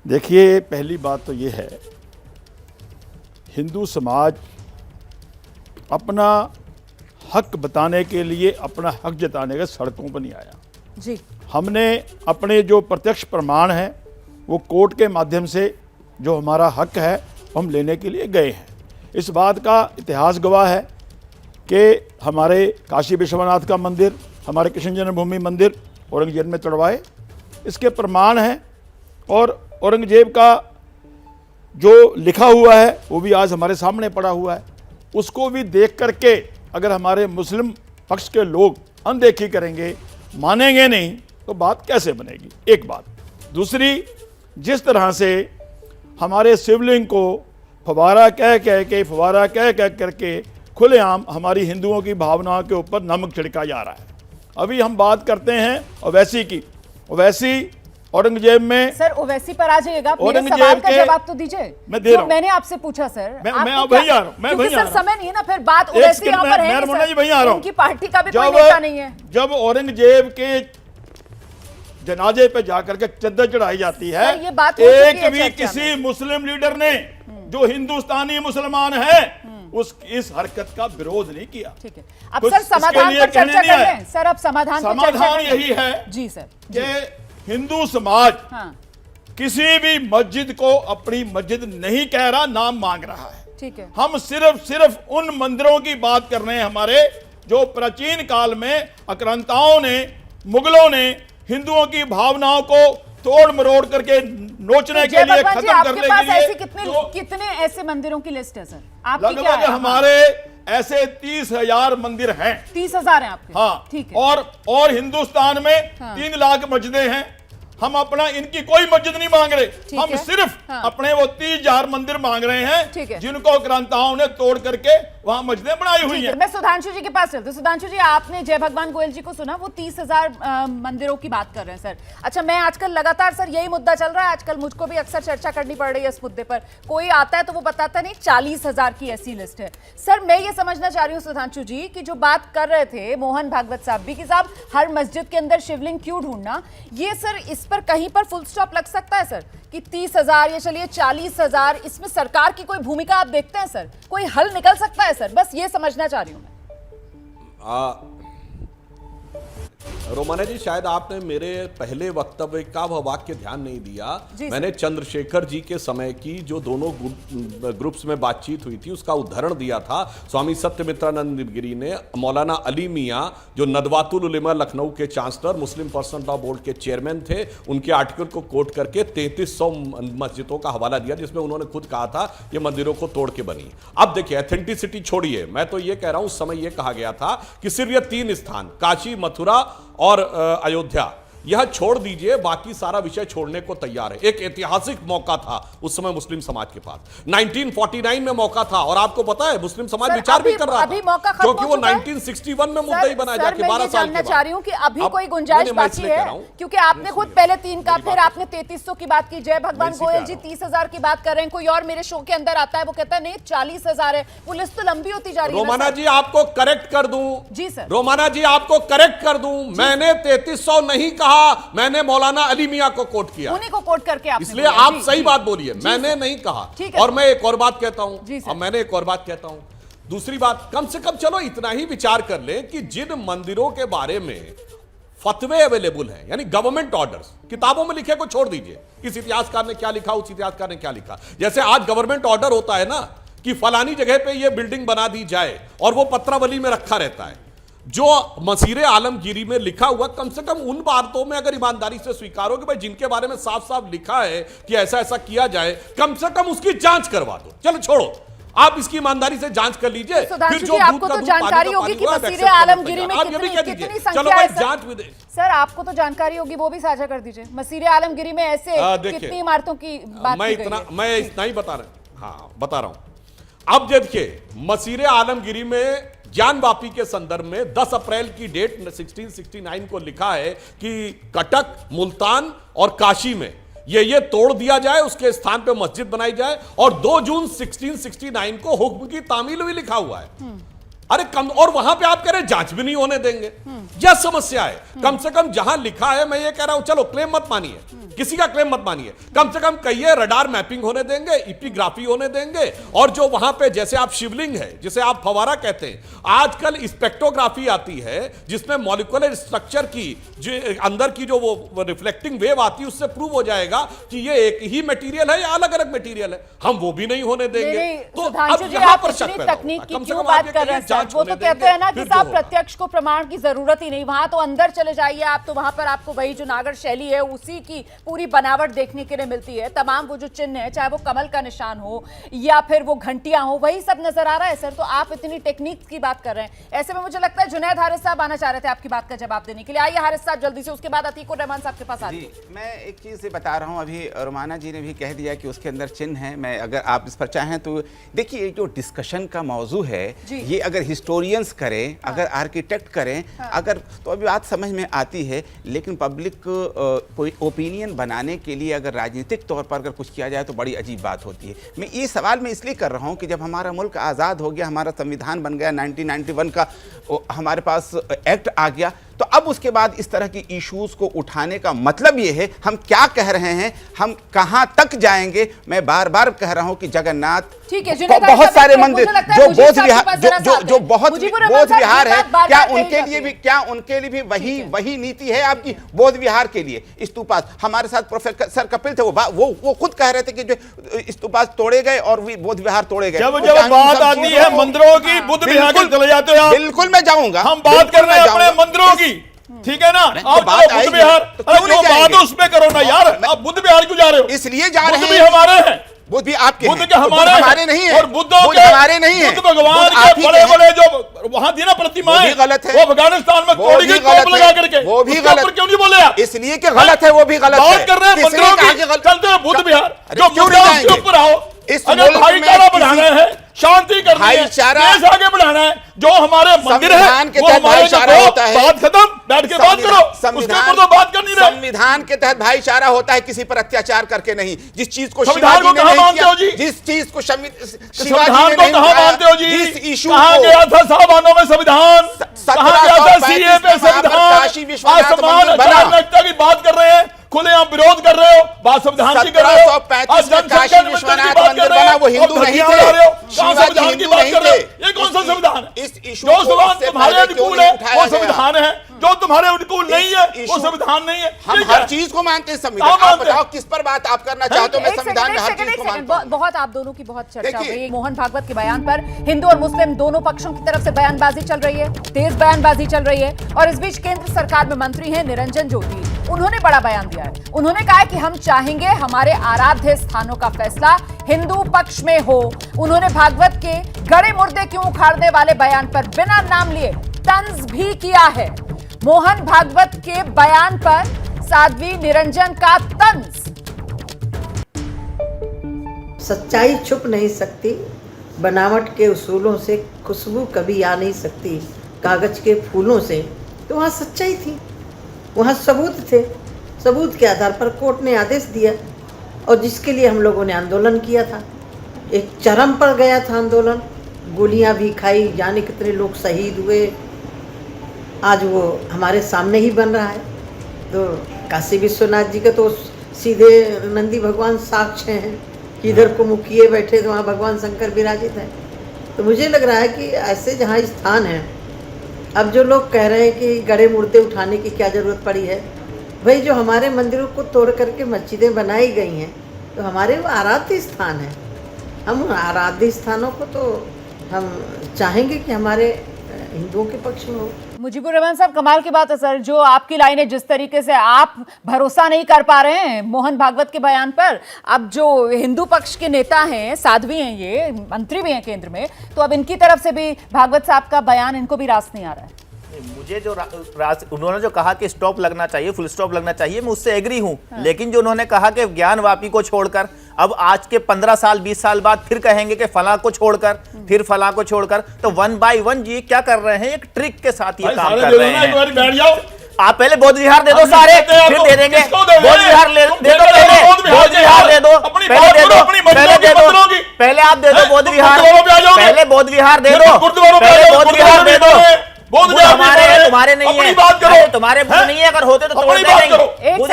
देखिए, पहली बात तो ये है, हिंदू समाज अपना हक बताने के लिए, अपना हक जताने के सड़कों पर नहीं आया। जी, हमने अपने जो प्रत्यक्ष प्रमाण हैं वो कोर्ट के माध्यम से जो हमारा हक है हम लेने के लिए गए हैं। इस बात का इतिहास गवाह है कि हमारे काशी विश्वनाथ का मंदिर, हमारे कृष्ण जन्मभूमि मंदिर औरंगजेब में तोड़वाए, इसके प्रमाण हैं। और औरंगजेब का जो लिखा हुआ है वो भी आज हमारे सामने पड़ा हुआ है। उसको भी देख करके अगर हमारे मुस्लिम पक्ष के लोग अनदेखी करेंगे, मानेंगे नहीं, तो बात कैसे बनेगी? एक बात। दूसरी, जिस तरह से हमारे शिवलिंग को फवारा कह करके खुलेआम हमारी हिंदुओं की भावनाओं के ऊपर नमक छिड़का जा रहा है। अभी हम बात करते हैं ओवैसी की। ओवैसी औरंगजेब में, सर ओवैसी पर आ जाइएगा, मेरे औरंगजेब सवाल का के- जवाब तो दीजिए। मैं दे रहा हूं। मैंने आपसे पूछा सर, मैं आपको वहीं क्या- आ रहा हूं, मैं क्योंकि वहीं आ सर रहा हूं। समय नहीं है ना, फिर बात एक ओवैसी सेकंड, यहाँ पर है मैं नहीं रमन्ना जी सर। वहीं आ रहा हूं। उनकी पार्टी का भी कोई नेता नहीं है। जब औरंगजेब के जनाजे पे जाकर के चद्दर चढ़ाई जाती है, सर, ये बात हो चुकी एक है भी चर्चा किसी मुस्लिम लीडर ने जो हिंदुस्तानी मुसलमान है इस हरकत का विरोध नहीं किया। ठीक है, अब कुछ सर इसके समाधान लिए पर कहने चर्चा नहीं कर आए। लें सर, अब समाधान पर चर्चा समाधान कर लें। यही है जी सर, कि हिंदू समाज हाँ किसी भी मस्जिद को अपनी मस्जिद नहीं कह रहा, नाम मांग रहा है। ठीक है। हम सिर्फ उन मंदिरों की बात कर रहे हैं हमारे, जो प्राचीन काल में आक्रांताओं ने, मुगलों ने हिंदुओं की भावनाओं को तोड़ मरोड़ करके नोचने के जय लिए, भगवान जी, खत्म आपके करने पास के लिए ऐसे कितने ऐसे मंदिरों की लिस्ट है सर? आपकी क्या लगभग है? हमारे ऐसे 30,000 मंदिर हैं। 30,000 हैं आपके? हाँ, ठीक है। और हिंदुस्तान में हाँ। 3 लाख मस्जिदें हैं। हम अपना इनकी कोई मस्जिद नहीं मांग रहे, हम है। सिर्फ हाँ। अपने वो 30,000 मंदिर मांग रहे ठीक है। हैं जिनको क्रांताओं ने तोड़ करके वहां मस्जिदें बनाई हुई ठीक हैं। है, मैं सुधांशु जी के पास चलती हूँ। सुधांशु जी, आपने जय भगवान गोयल जी को सुना, वो 30,000 मंदिरों की बात कर रहे हैं सर। अच्छा, मैं आजकल लगातार सर यही मुद्दा चल रहा है, आजकल मुझको भी अक्सर चर्चा करनी पड़ रही है इस मुद्दे पर। कोई आता है तो वो बताता नहीं 40,000 की ऐसी लिस्ट है। सर मैं ये समझना चाह रही हूँ सुधांशु जी की जो बात कर रहे थे मोहन भागवत साहब भी, कि साहब हर मस्जिद के अंदर शिवलिंग क्यों ढूंढना, ये सर इस पर कहीं पर फुल स्टॉप लग सकता है सर कि 30,000 या चलिए 40,000, इसमें सरकार की कोई भूमिका आप देखते हैं सर? कोई हल निकल सकता है सर? बस ये समझना चाह रही हूं मैं। रोमाना जी, शायद आपने मेरे पहले वक्तव्य का वह वाक्य ध्यान नहीं दिया। मैंने चंद्रशेखर जी के समय की जो दोनों ग्रुप्स में बातचीत हुई थी उसका उदाहरण दिया था। स्वामी सत्यमित्रानंद गिरी ने मौलाना अली मियां, जो नदवातुल उलेमा लखनऊ के चांसलर, मुस्लिम पर्सनल लॉ बोर्ड के चेयरमैन थे, उनके आर्टिकल को कोट करके 3300 मस्जिदों का हवाला दिया, जिसमें उन्होंने खुद कहा था ये मंदिरों को तोड़ के बनी। अब देखिए, एथेंटिसिटी छोड़िए, मैं तो ये कह रहा हूं उस समय ये कहा गया था कि सिर्फ ये 3 स्थान, काशी, मथुरा और अयोध्या, यह छोड़ दीजिए, बाकी सारा विषय छोड़ने को तैयार है। एक ऐतिहासिक मौका था उस समय मुस्लिम समाज के पास, 1949 में मौका था, और आपको पता है मुस्लिम समाज विचार भी कर रहा अभी था, मौका खत्म क्योंकि हो वो चुका है। 1961 में मुद्दा ही बनाया जाके 12 साल के बाद। चाह रही हूँ कि अभी अब- कोई गुंजाइश नहीं, मैं बाकी इसलिए कह है, रहा हूं। क्योंकि आपने खुद पहले 3 का, फिर आपने 3300 की बात की। जय भगवान इसी कह गोयल जी रहा हूं। 30,000 की बात कर रहे हैं। कोई और मेरे शो के अंदर आता है, वो कहता है नहीं 40,000 है। वो लिस्ट तो लंबी होती जा रही है ना रोमाना सर। जी, आपको करेक्ट कर दूं। जी सर। रोमाना जी, आपको करेक्ट कर दूं, मैंने 3300 नहीं कहा, मैंने मौलाना अली मियां को कोट किया, उन्हीं को कोट करके आपने इसलिए बोला। आप जी, सही जी। बात बोलिए, जी मैंने सर। नहीं कहा। ठीक है और सर। मैं एक और बात कहता जी हूं, सर। अब मैंने एक और बात कहता हूं, दूसरी बात, कम से कम चलो इतना ही विचार कर लें कि जिन मंदिरों के बारे में फतवे अवेलेबल हैं, यानी गवर्नमेंट ऑर्डर्स, किताबों में लिखे को छोड़ दीजिए, इस इतिहासकार ने क्या लिखा, उस इतिहासकार ने क्या लिखा। जैसे आज गवर्नमेंट ऑर्डर होता है ना कि फलानी जगह पे ये बिल्डिंग बना दी जाए, और वो पत्रावली में रखा रहता है, जो मसीरे आलमगीरी में लिखा हुआ, कम से कम उन बातों में अगर ईमानदारी से स्वीकारो कि भाई जिनके बारे में साफ साफ लिखा है कि ऐसा ऐसा किया जाए, कम से कम उसकी जांच करवा दो। चलो छोड़ो, आप इसकी ईमानदारी से जांच कर लीजिए। सुधांशु फिर जी, जो आपको दूध का तो दूध, जानकारी पानी का होगी पानी कि हुआ, मसीरे accept करना आलमगीरी में पड़ेगा। आप ये भी कह कितनी दीजिए, संख्या चलो है भाई सर? जांच विधि। सर आपको तो जानकारी होगी, वो भी साझा कर दीजिए। मसीरे आलमगीरी में ऐसे देखिए, कितनी इमारतों की बात मैं की गई इतना है? मैं इतना ही बता रहा हूं। अब देखिए, मसीरे आलमगीरी में ज्ञान वापी के संदर्भ में 10 अप्रैल की डेट 1669 को लिखा है कि कटक, मुल्तान और काशी में ये तोड़ दिया जाए, उसके स्थान पे मस्जिद बनाई जाए, और 2 जून 1669 को हुक्म की तामील भी लिखा हुआ है। अरे कम, और वहां पे आप कह रहे जांच भी नहीं होने देंगे, यह समस्या है। कम से कम जहां लिखा है, मैं ये कह रहा हूं, चलो क्लेम मत मानिए, किसी का क्लेम मत मानिए, कम से कम कहिए रडार मैपिंग होने देंगे, इपिग्राफी होने देंगे, और जो वहां पे जैसे आप शिवलिंग है, जिसे आप फवारा कहते हैं, आजकल स्पेक्ट्रोग्राफी आती है जिसमें मॉलिक्यूलर स्ट्रक्चर की जो अंदर की जो वो रिफ्लेक्टिंग वेव आती है, उससे प्रूव हो जाएगा कि ये एक ही मटेरियल है या अलग अलग मटेरियल है। हम वो भी नहीं होने देंगे। नहीं, तो सुधांशु अब जी, यहां आप पर इतनी शक पैदा तकनीक होता की है। कम से क्यों कम बात आप ये कर रहे कहिए, हैं जांच जांच वो होने तो देंगे, कहते हैं ना कि फिर जो साहब होगा। प्रत्यक्ष को प्रमाण की जरूरत ही नहीं, वहां तो अंदर चले जाइए आप, तो वहां पर आपको वही जो नागर शैली है उसी की पूरी बनावट देखने के लिए मिलती है। तमाम वो जो चिन्ह है, चाहे वो कमल का निशान हो या फिर वो घंटियां हो, वही सब नजर आ रहा है सर। तो आप इतनी टेक्निक की बात कर रहे हैं, ऐसे में मुझे लगता है जुनैद हारिस साहब आना चाह रहे थे आपकी बात का जवाब देने के लिए। आइए हारिस साहब जल्दी से, उसके बाद अतीकुर रहमान साहब के पास आते हैं। जी, मैं एक चीज़ बता रहा हूँ, अभी रुमाना जी ने भी कह दिया कि उसके अंदर चिन्ह है। मैं अगर आप इस पर चाहें तो देखिए, जो डिस्कशन का मौजू है ये अगर हिस्टोरियंस करें, अगर आर्किटेक्ट करें, अगर तो अभी बात समझ में आती है, लेकिन पब्लिक कोई ओपिनियन बनाने के लिए अगर राजनीतिक तौर पर अगर कुछ किया जाए तो बड़ी अजीब बात होती है। मैं ये सवाल मैं इसलिए कर रहा हूँ कि जब हमारा मुल्क आज़ाद हो गया, हमारा संविधान बन गया, 1991 का हमारे पास एक्ट आ गया, तो अब उसके बाद इस तरह की इश्यूज को उठाने का मतलब ये है हम क्या कह रहे हैं, हम कहां तक जाएंगे। मैं बार बार कह रहा हूं कि जगन्नाथ, ठीक है, जुनैद साहब, बहुत सारे मंदिर जो बोध विहार जो बहुत मुजीबुर रहमान बोध साहब, विहार ये है, बात क्या बार-बार उनके कही लिए भी जाती है। वही नीति है आपकी बोध विहार के लिए? स्तूपास, हमारे साथ प्रोफेसर कपिल थे, वो खुद कह रहे थे कि जो स्तूपास तोड़े गए और बोध विहार तोड़े गए। जब बात आती है मंदिरों की, बुद्ध विहार के चले जाते हो आप। बिल्कुल मैं जाऊंगा, हम बात कर रहे हैं अपने मंदिरों की, ठीक है ना? आप बात बुद्ध आएगी, विहार, तो क्यों नहीं जो बात जाएंगे? है उसमें करो ना यार। आप बुद्ध विहार क्यों जा रहे हो? इसलिए जा रहे बुद्ध भी हैं, हमारे हैं, बुद्ध भी आपके बुद्ध हैं, के हमारे हमारे नहीं है, और बुद्धों बुद्ध के हमारे नहीं है, बुद्ध भगवान बुद्ध आप के ही बड़े हैं। बड़े जो वहां थी ना प्रतिमाएं, वो भी गलत है, वो अफगानिस्तान में वो तोड़ी भी गई गलत तोप है, लगा करके, वो भी उसके गलत, ऊपर क्यों नहीं बोले आप? इसलिए कि गलत है, वो भी गलत है। बात कर रहे हैं किसने मंदिरों कहा की, कि गलत? चलते हैं बुद्ध विहार, अरे जो क्यों मुद्दा नहीं उसके जाएंगे? ऊपर आओ। इस अगर मुल्क में भाईचारा किसी- बढ़ाना है, शांति करनी है, भाईचारा- देश आगे बढ़ाना है, जो हमारे मंदिर है संविधान के वो तहत हमारे भाईचारा जो होता है। बात खत्म, बैठ के बात करो, उसके ऊपर तो बात करनी रहे। संविधान के तहत भाईचारा होता है, किसी पर अत्याचार करके नहीं। जिस चीज को संविधान शिवाजी को ने कहाँ नहीं मानते हो किया, जी? जिस चीज को शिवाजी संविधान ने को नहीं कहाँ किया, मानते हो जी? जिस इशू कहाँ को गया था साहबानों में संविधान, कहाँ गया था सीए पे संविधान? काशी विश्वनाथ आसमान मंदिर बना। अचानकता की बात कर रहे हैं, खुलेआम विरोध कर रहे हो, बात संविधान की कर रहे हो। 1735 में जनसंख्या काशी नियंत्रण की विश्वनाथ बात मंदिर कर रहे बना, हो, वो हिंदू और नहीं धज्जियां थे, उड़ा रहे हो। कहाँ शिवाजी संविधान की हिंदू बात नहीं कर रहे हो? थे। ये कौन सा संविधान है? इस इशू जो को संविधान उससे तुम्हारे पहले क्यों अनुकूल नहीं है उठाया वो गया? संविधान है, जो तुम्हारे अनुकूल नहीं है वो इशू- संविधान नहीं है। हम ठीक हर है। चीज को मानते हैं संविधान। कहाँ आप मानते हैं? बताओ किस पर बात आप करना चाहते हो? मैं एक संविधान में हर सेकंड, चीज एक को सेकंड, मानता हूं। बहुत आप दोनों की बहुत चर्चा हो देखिए। रही है मोहन भागवत के बयान पर। हिंदू और मुस्लिम दोनों पक्षों की तरफ से बयानबाजी चल रही है, तेज बयानबाजी चल रही है, और इस बीच केंद्र सरकार में मंत्री हैं निरंजन ज्योति, उन्होंने बड़ा बयान दिया है। उन्होंने कहा है कि हम चाहेंगे हमारे आराध्य स्थानों का फैसला हिंदू पक्ष में हो। उन्होंने भागवत के गड़े मुर्दे क्यों उखाड़ने वाले बयान पर बिना नाम लिए तंज भी किया है। मोहन भागवत के बयान पर साध्वी निरंजन का तंज। सच्चाई छुप नहीं सकती, बनावट के उसूलों से खुशबू कभी आ नहीं सकती, कागज के फूलों से। तो वहाँ सच्चाई थी, वहाँ सबूत थे, सबूत के आधार पर कोर्ट ने आदेश दिया, और जिसके लिए हम लोगों ने आंदोलन किया था। एक चरम पर गया था आंदोलन, गोलियां भी खाई, जाने कितने लोग शहीद हुए। आज वो हमारे सामने ही बन रहा है। तो काशी विश्वनाथ जी का तो सीधे नंदी भगवान साक्ष्य हैं कि इधर को मुख किए बैठे तो वहाँ भगवान शंकर विराजित है। तो मुझे लग रहा है कि ऐसे जहाँ स्थान है, अब जो लोग कह रहे हैं कि गड़े मुर्दे उठाने की क्या ज़रूरत पड़ी है, भाई जो हमारे मंदिरों को तोड़ करके मस्जिदें बनाई गई हैं, तो हमारे वो आराध्य स्थान है। हम उन आराध्य स्थानों को तो हम चाहेंगे कि हमारे हिंदुओं के पक्ष में हो। मुजीबुर रहमान साहब, कमाल की बात है सर, जो आपकी लाइनें जिस तरीके से आप भरोसा नहीं कर पा रहे हैं मोहन भागवत के बयान पर, अब जो हिंदू पक्ष के नेता हैं, साध्वी हैं, ये मंत्री भी हैं केंद्र में, तो अब इनकी तरफ से भी भागवत साहब का बयान इनको भी रास नहीं आ रहा है। मुझे जो उन्होंने जो कहा कि स्टॉप लगना चाहिए, फुल स्टॉप लगना चाहिए, मैं उससे एग्री हूं। लेकिन जो उन्होंने कहा कि ज्ञानवापी को छोड़कर अब आज के 15 साल 20 साल बाद फिर कहेंगे कि फला को छोड़कर, फिर फला को छोड़कर, तो 1 by 1 जी क्या कर रहे हैं, एक ट्रिक के साथ ये काम कर रहे हैं। बैठ जाओ, आप पहले बोध विहार दे दो सारे, फिर दे देंगे। बोध विहार दे दो, पहले बोध विहार दे दो, पहले दे दो, पहले दे दो, पहले आप दे दो बोध विहार, पहले बोध विहार दे दो, पहले बोध विहार दे दो। बुद्ध हमारे हैं, तुम्हारे नहीं है। तुम्हारे बुद्ध नहीं है, अगर होते तो तोड़ देंगे। एक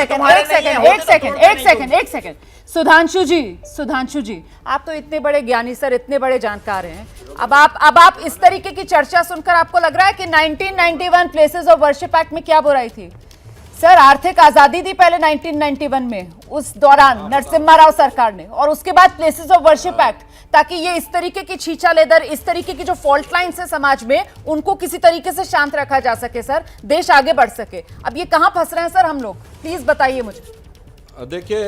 सेकंड सुधांशु जी, आप तो इतने बड़े ज्ञानी सर, इतने बड़े जानकार हैं। अब आप इस तरीके की चर्चा सुनकर आपको लग रहा है कि 1991 प्लेसेस ऑफ वर्शिप एक्ट में क्या बुराई थी? सर आर्थिक आजादी दी पहले 1991 में, उस दौरान नरसिम्हा राव सरकार ने, और उसके बाद प्लेसेस ऑफ वर्शिप एक्ट, ताकि ये इस तरीके की छीछा लेदर, इस तरीके की जो फॉल्ट लाइन्स है समाज में, उनको किसी तरीके से शांत रखा जा सके सर, देश आगे बढ़ सके। अब ये कहां फंस रहे हैं सर हम लोग, प्लीज बताइए मुझे। देखिए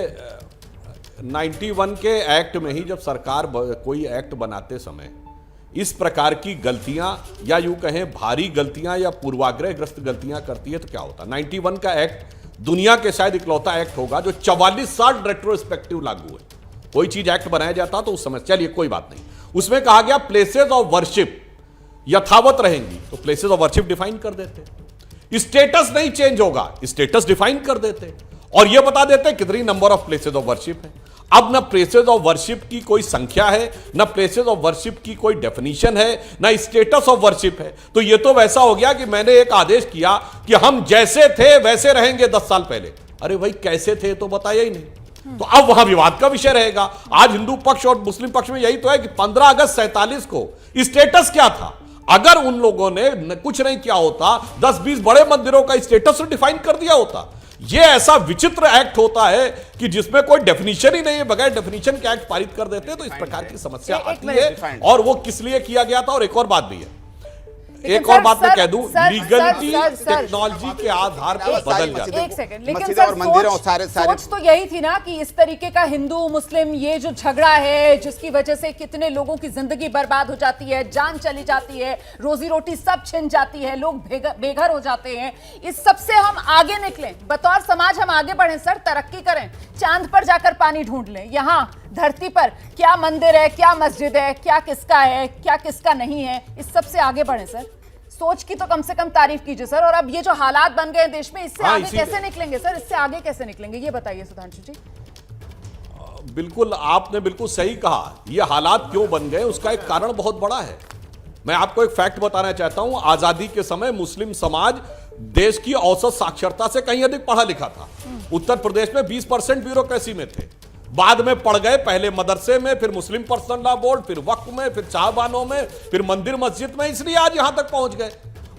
91 के एक्ट में ही जब सरकार कोई एक्ट बनाते समय इस प्रकार की गलतियां या यूं कहें भारी गलतियां या पूर्वाग्रहग्रस्त गलतियां करती है तो क्या होता। 91 का एक्ट दुनिया के शायद इकलौता एक्ट होगा जो 44 साल रेट्रोस्पेक्टिव लागू है। कोई चीज एक्ट बनाया जाता तो उस समय, चलिए कोई बात नहीं, उसमें कहा गया प्लेसेस ऑफ वर्शिप यथावत रहेंगी, तो प्लेसेस ऑफ वर्शिप डिफाइन कर देते, स्टेटस नहीं चेंज होगा, स्टेटस डिफाइन कर देते, और यह बता देते कितनी number of places of worship है। अब न प्लेसेस ऑफ वर्शिप की कोई संख्या है, न प्लेसेस ऑफ वर्शिप की कोई डेफिनेशन है, न स्टेटस ऑफ वर्शिप है। तो यह तो वैसा हो गया कि मैंने एक आदेश किया कि हम जैसे थे वैसे रहेंगे 10 साल पहले। अरे भाई कैसे थे तो बताया ही नहीं, तो अब वहां विवाद का विषय रहेगा। आज हिंदू पक्ष और मुस्लिम पक्ष में यही तो है कि 15 अगस्त 47 को स्टेटस क्या था। अगर उन लोगों ने कुछ नहीं किया होता, 10-20 बड़े मंदिरों का स्टेटस डिफाइन कर दिया होता। यह ऐसा विचित्र एक्ट होता है कि जिसमें कोई डेफिनेशन ही नहीं है, बगैर डेफिनेशन के एक्ट पारित कर देते हैं, तो इस प्रकार की समस्या आती है। और वो किस लिए किया गया था, और एक और बात भी है, एक और बात मैं कह दूं, लीगलिटी टेक्नोलॉजी के आधार पर बदल जाती है। एक सेकंड, लेकिन सर सोच तो यही थी ना कि इस तरीके का हिंदू मुस्लिम ये जो झगड़ा है, जिसकी वजह से कितने लोगों की जिंदगी बर्बाद हो जाती है, जान चली जाती है, रोजी रोटी सब छिन जाती है, लोग बेघर हो जाते हैं, इस सब से हम आगे निकलें, बतौर समाज हम आगे बढ़ें सर, तरक्की करें, चांद पर जाकर पानी ढूंढ लें। यहाँ धरती पर क्या मंदिर है, क्या मस्जिद है, क्या किसका है, क्या किसका नहीं है, इस सब से आगे बढ़े सर। सोच की तो कम से कम तारीफ कीजिए सर। और अब ये जो हालात बन गए देश में, इससे आगे कैसे निकलेंगे सर, इससे आगे कैसे निकलेंगे, ये बताइए सुधांशु जी। बिल्कुल, आपने बिल्कुल सही कहा। ये हालात क्यों बन गए, उसका एक कारण बहुत बड़ा है। मैं आपको एक फैक्ट बताना चाहता हूं। आजादी के समय मुस्लिम समाज देश की औसत साक्षरता से कहीं अधिक पढ़ा लिखा था। उत्तर प्रदेश में 20% ब्यूरोक्रेसी में थे, बाद में पढ़ गए, पहले मदरसे में, फिर मुस्लिम पर्सनल लॉ बोर्ड, फिर वक्फ में, फिर चाहबानों में, फिर मंदिर मस्जिद में, इसलिए आज यहां तक पहुंच गए।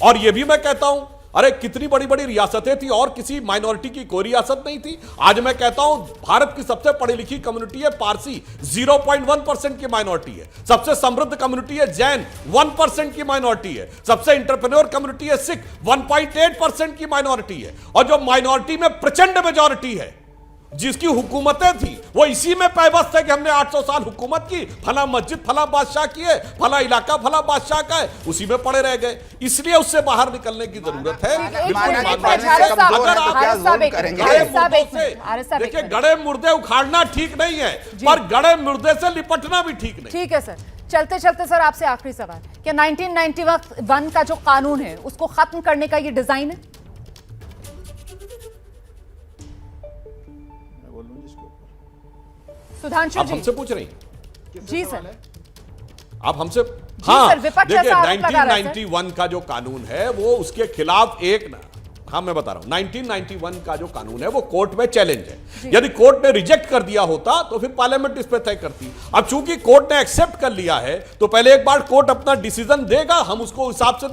और यह भी मैं कहता हूं, अरे कितनी बड़ी बड़ी रियासतें थी और किसी माइनॉरिटी की कोई रियासत नहीं थी। आज मैं कहता हूं भारत की सबसे पढ़ी लिखी कम्युनिटी है पारसी, 0.1% की माइनॉरिटी है। सबसे समृद्ध कम्युनिटी है जैन, 1% की माइनॉरिटी है। सबसे एंटरप्रेन्योर कम्युनिटी है सिख, 1.8% की माइनॉरिटी है। और जो माइनॉरिटी में प्रचंड मेजॉरिटी है, जिसकी हुकूमतें थी, वो इसी में पैबस्त है कि हमने 800 साल हुकूमत की, फला मस्जिद फला बादशाह की है, फला इलाका फला बादशाह का है, उसी में पड़े रह गए। इसलिए उससे बाहर निकलने की जरूरत है। देखिए, गड़े मुर्दे उखाड़ना ठीक नहीं है, पर गड़े मुर्दे से लिपटना भी ठीक नहीं। ठीक है सर। चलते चलते सर आपसे आखिरी सवाल, क्या 1991 का जो कानून है उसको खत्म करने का ये डिजाइन है? सुधांशु आप जी हमसे पूछ रही जी सर, आप हमसे, हाँ सर, देखिए 1991 का जो कानून है वो उसके खिलाफ एक, हाँ मैं बता रहा हूं, 1991 का जो कानून है वो कोर्ट में चैलेंज है। यदि कोर्ट ने रिजेक्ट कर दिया होता तो फिर पार्लियामेंट इस पर तय करती। अब चूंकि कोर्ट ने एक्सेप्ट कर लिया है तो पहले एक बार कोर्ट अपना डिसीजन देगा, हम उसको हिसाब से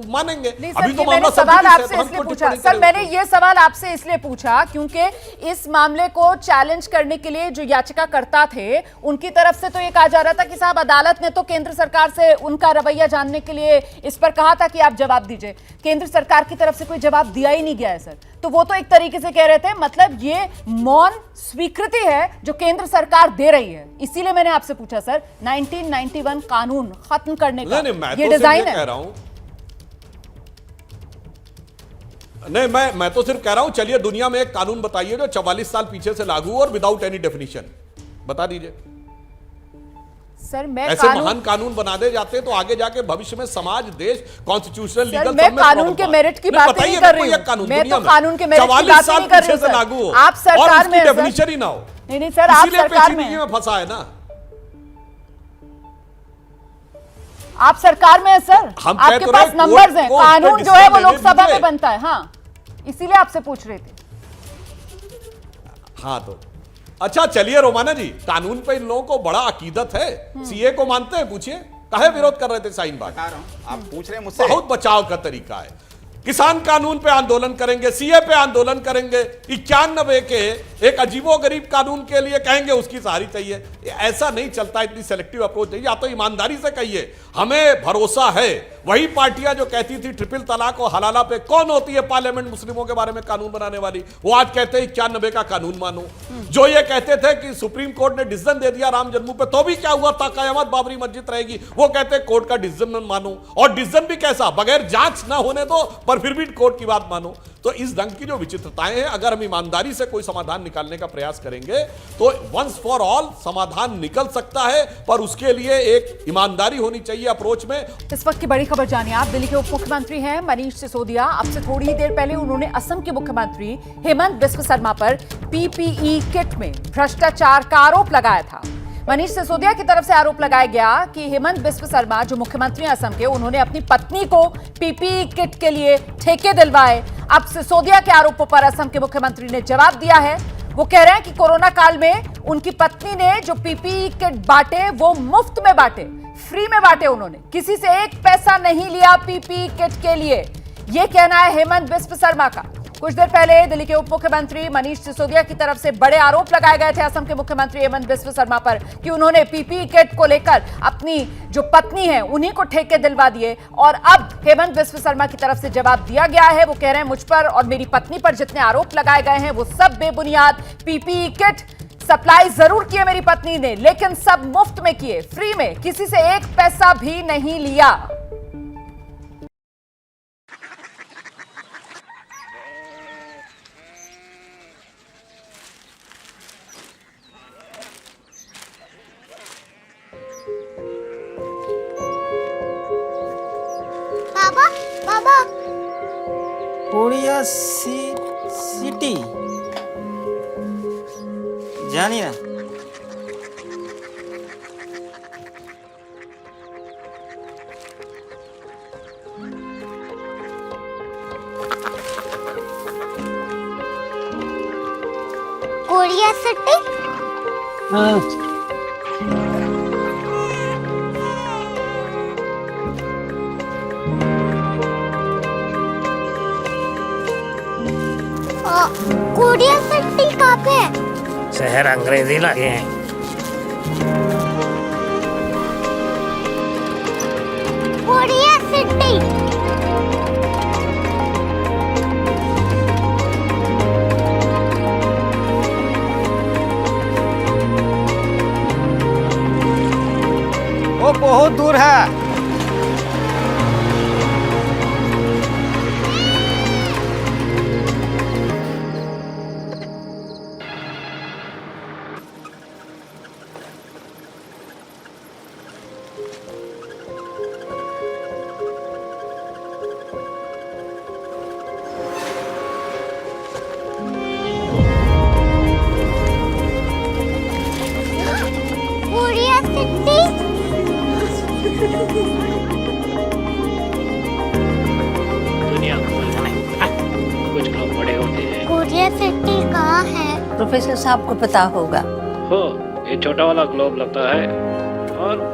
मानेंगे। अभी तो मामला सवाल आपसे इसलिए पूछा सर, मैंने ये सवाल आपसे इसलिए पूछा क्योंकि इस मामले को चैलेंज करने के लिए जो याचिकाकर्ता थे उनकी तरफ से तो ये कहा जा रहा था कि साहब अदालत ने तो केंद्र सरकार से उनका रवैया जानने के लिए इस पर कहा था कि आप जवाब दीजिए। केंद्र सरकार की तरफ से कोई जवाब दिया ही नहीं गया है सर। तो वो तो एक तरीके से कह रहे थे, मतलब ये मौन स्वीकृति है जो केंद्र सरकार दे रही है। इसीलिए मैंने आपसे पूछा सर, 1991 कानून खत्म करने का ये डिजाइन है। कह रहा हूं नहीं, मैं तो सिर्फ कह रहा हूं, चलिए दुनिया में एक कानून बताइए जो 44 साल पीछे से लागू और विदाउट एनी डेफिनेशन, बता दीजिए। सर मैं ऐसे महान कानून बना दे जाते तो आगे जाके भविष्य में समाज, देश, कॉन्स्टिट्यूशनल लीगल, मैं कानून के मेरिट की बात नहीं कर रही हूं, मैं तो कानून के मेरिट की बात नहीं कर रही हूं। लागू हो आप सरकार में डेफिनेशन ही ना हो। नहीं सर, आप सरकार में फंसा है ना, आप सरकार में है सर, आपके पास नंबर्स हैं, कानून जो है वो लोकसभा में बनता है। हाँ, इसीलिए आपसे पूछ रहे थे। हाँ तो अच्छा चलिए रोमाना जी, कानून पे इन लोगों को बड़ा अकीदत है, सीए को मानते हैं, पूछिए काहे विरोध कर रहे थे शाहीन बाग? आप पूछ रहे हैं मुझसे, बहुत बचाव का तरीका है। किसान कानून पे आंदोलन करेंगे, सीए पे आंदोलन करेंगे, 91 के एक अजीबोगरीब कानून के लिए कहेंगे उसकी सहारी चाहिए। ऐसा नहीं चलता, इतनी सेलेक्टिव अप्रोच नहीं। या तो ईमानदारी से कहिए हमें भरोसा है, वही पार्टियां जो कहती थी ट्रिपल तलाक और हलाला पे कौन होती है पार्लियामेंट मुस्लिमों के बारे में कानून बनाने वाली, वो आज कहते हैं 91 का कानून मानो। जो ये कहते थे कि सुप्रीम कोर्ट ने डिसीजन दे दिया राम जन्मभूमि पे, तो भी क्या हुआ था, कयामत बाबरी मस्जिद रहेगी, वो कहते हैं कोर्ट का डिसीजन मानो। और डिसीजन भी कैसा, बगैर जांच ना होने दो पर फिर भी कोर्ट की बात मानो। तो इस ढंग की जो विचित्रताएं हैं, अगर हम ईमानदारी से कोई समाधान निकालने का प्रयास करेंगे तो वंस फॉर ऑल समाधान निकल सकता है, पर उसके लिए एक ईमानदारी होनी चाहिए अप्रोच में। इस वक्त की बड़ी खबर जानिए आप। दिल्ली के उप मुख्यमंत्री हैं मनीष सिसोदिया। अब से थोड़ी ही देर पहले उन्होंने असम के मुख्यमंत्री हेमंत बिस्व शर्मा पर पीपीई किट में भ्रष्टाचार का आरोप लगाया था। मनीष सिसोदिया की तरफ से आरोप लगाया गया कि हेमंत बिस्व शर्मा जो मुख्यमंत्री हैं असम के, उन्होंने अपनी पत्नी को पीपीई किट के लिए ठेके दिलवाए। अब सिसोदिया के आरोपों पर असम के मुख्यमंत्री ने जवाब दिया है। वो कह रहे हैं कि कोरोना काल में उनकी पत्नी ने जो पीपीई किट बांटे वो मुफ्त में बांटे, फ्री में बांटे, उन्होंने किसी से एक पैसा नहीं लिया पीपीई किट के लिए। यह कहना है हेमंत बिस्व शर्मा का। कुछ देर पहले दिल्ली के उप मुख्यमंत्री मनीष सिसोदिया की तरफ से बड़े आरोप लगाए गए थे असम के मुख्यमंत्री हेमंत बिस्व शर्मा पर कि उन्होंने पीपीई किट को लेकर अपनी जो पत्नी है उन्हीं को ठेके दिलवा दिए। और अब हेमंत बिस्व शर्मा की तरफ से जवाब दिया गया है। वो कह रहे हैं मुझ पर और मेरी पत्नी पर जितने आरोप लगाए गए हैं वो सब बेबुनियाद। पीपीई किट सप्लाई जरूर किए मेरी पत्नी ने, लेकिन सब मुफ्त में किए, फ्री में, किसी से एक पैसा भी नहीं लिया। कोरिया सिटी जानिए ना। Korea city? हाँ। कोरिया सिटी कहाँ पे है? शहर अंग्रेजी लगे हैं। Korea city. वो बहुत दूर है। Korea city. दुनिया कुछ लोग बड़े होते हैं। कोरिया सिटी कहाँ है? प्रोफेसर साहब को पता होगा। हो, ये छोटा वाला ग्लोब लगता है और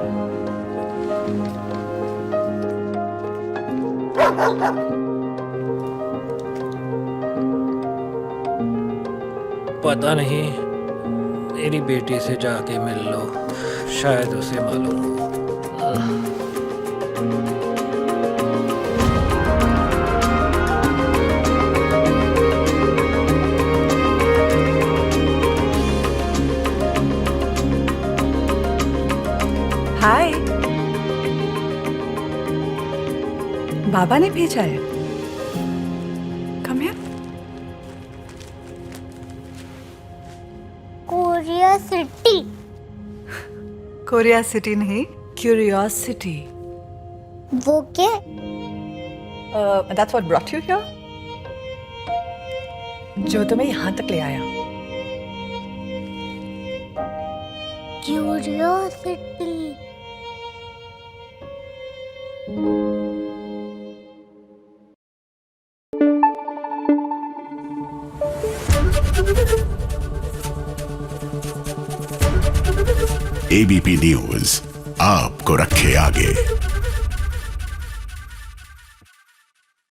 पता नहीं, मेरी बेटी से जाके मिल लो, शायद उसे मालूम हो। हाय, बाबा ने भेजा है। Come here. Korea city. Korea city नहीं, क्यूरियोसिटी। वो क्या? That's what brought you here? जो तुम्हें यहाँ तक ले आया। क्यूरियोसिटी। एबीपी न्यूज आपको रखे आगे।